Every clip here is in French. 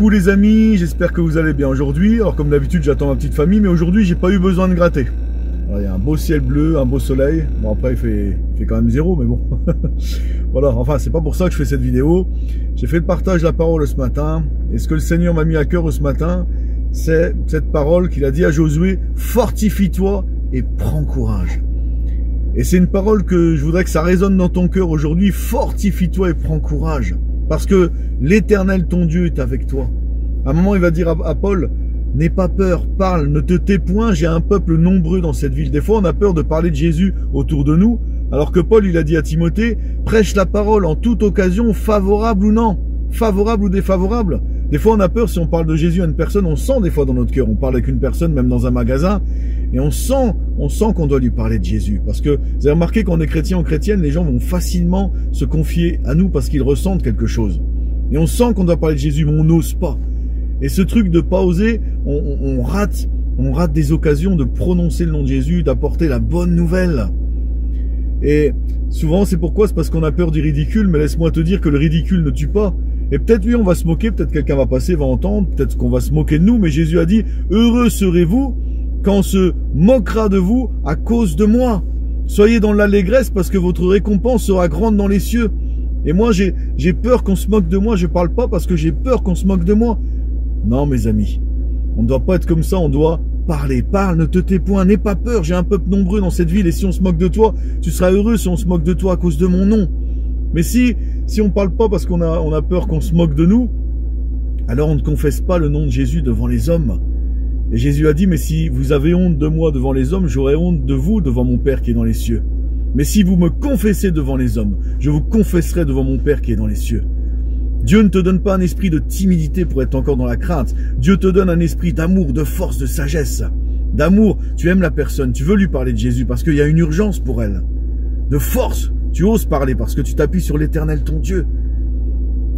Coucou les amis, j'espère que vous allez bien aujourd'hui. Alors comme d'habitude j'attends ma petite famille, mais aujourd'hui j'ai pas eu besoin de gratter. Alors, il y a un beau ciel bleu, un beau soleil. Bon après il fait quand même 0, mais bon. Voilà, enfin c'est pas pour ça que je fais cette vidéo. J'ai fait le partage de la parole ce matin. Et ce que le Seigneur m'a mis à cœur ce matin, c'est cette parole qu'il a dit à Josué: fortifie-toi et prends courage. Et c'est une parole que je voudrais que ça résonne dans ton cœur aujourd'hui. Fortifie-toi et prends courage. Parce que l'Éternel, ton Dieu, est avec toi. À un moment, il va dire à Paul: n'aie pas peur, parle, ne te tais point, j'ai un peuple nombreux dans cette ville. Des fois, on a peur de parler de Jésus autour de nous, alors que Paul, il a dit à Timothée: prêche la parole en toute occasion, favorable ou non, favorable ou défavorable. Des fois, on a peur, si on parle de Jésus à une personne, on sent des fois dans notre cœur, on parle avec une personne, même dans un magasin, et on sent qu'on doit lui parler de Jésus. Parce que vous avez remarqué, quand on est chrétien ou chrétienne, les gens vont facilement se confier à nous parce qu'ils ressentent quelque chose. Et on sent qu'on doit parler de Jésus, mais on n'ose pas. Et ce truc de pas oser, on rate des occasions de prononcer le nom de Jésus, d'apporter la bonne nouvelle. Et souvent, c'est pourquoi? C'est parce qu'on a peur du ridicule, mais laisse-moi te dire que le ridicule ne tue pas. Et peut-être lui, on va se moquer, peut-être quelqu'un va passer, va entendre, peut-être qu'on va se moquer de nous, mais Jésus a dit: heureux serez-vous quand on se moquera de vous à cause de moi. Soyez dans l'allégresse parce que votre récompense sera grande dans les cieux. Et moi, j'ai peur qu'on se moque de moi. Je parle pas parce que j'ai peur qu'on se moque de moi. Non, mes amis, on ne doit pas être comme ça. On doit parler. Parle, ne te tais point, n'aie pas peur. J'ai un peuple nombreux dans cette ville et si on se moque de toi, tu seras heureux si on se moque de toi à cause de mon nom. Mais si on parle pas parce qu'on a peur qu'on se moque de nous, alors on ne confesse pas le nom de Jésus devant les hommes. Et Jésus a dit: mais si vous avez honte de moi devant les hommes, j'aurai honte de vous devant mon Père qui est dans les cieux. Mais si vous me confessez devant les hommes, je vous confesserai devant mon Père qui est dans les cieux. Dieu ne te donne pas un esprit de timidité pour être encore dans la crainte. Dieu te donne un esprit d'amour, de force, de sagesse. D'amour, tu aimes la personne, tu veux lui parler de Jésus parce qu'il y a une urgence pour elle. De force, tu oses parler parce que tu t'appuies sur l'Éternel ton Dieu.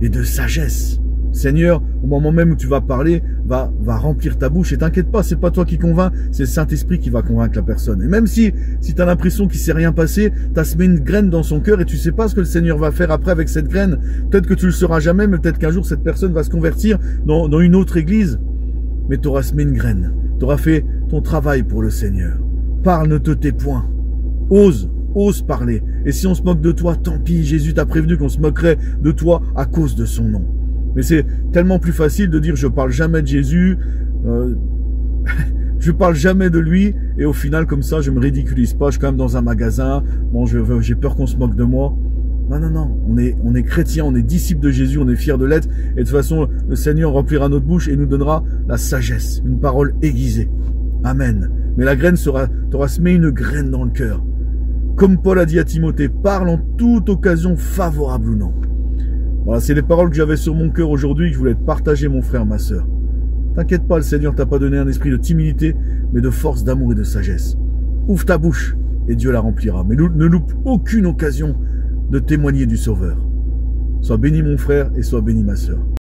Et de sagesse. Seigneur, au moment même où tu vas parler, va remplir ta bouche. Et t'inquiète pas, c'est pas toi qui convainc, c'est le Saint-Esprit qui va convaincre la personne. Et même si t'as l'impression qu'il s'est rien passé, t'as semé une graine dans son cœur et tu sais pas ce que le Seigneur va faire après avec cette graine. Peut-être que tu le sauras jamais, mais peut-être qu'un jour cette personne va se convertir dans une autre église. Mais t'auras semé une graine. T'auras fait ton travail pour le Seigneur. Parle, ne te tais point. Ose parler. Et si on se moque de toi, tant pis, Jésus t'a prévenu qu'on se moquerait de toi à cause de son nom. Mais c'est tellement plus facile de dire: je parle jamais de Jésus, je parle jamais de lui, et au final comme ça je me ridiculise pas, je suis quand même dans un magasin, bon j'ai peur qu'on se moque de moi. Non, on est chrétien, on est disciple de Jésus, on est fiers de l'être, et de toute façon le Seigneur remplira notre bouche et nous donnera la sagesse, une parole aiguisée. Amen. Mais la graine t'aura semé une graine dans le cœur. Comme Paul a dit à Timothée: parle en toute occasion, favorable ou non. Voilà, c'est les paroles que j'avais sur mon cœur aujourd'hui, que je voulais te partager, mon frère, ma sœur. T'inquiète pas, le Seigneur t'a pas donné un esprit de timidité, mais de force, d'amour et de sagesse. Ouvre ta bouche et Dieu la remplira. Mais ne loupe aucune occasion de témoigner du Sauveur. Sois béni mon frère et sois béni ma sœur.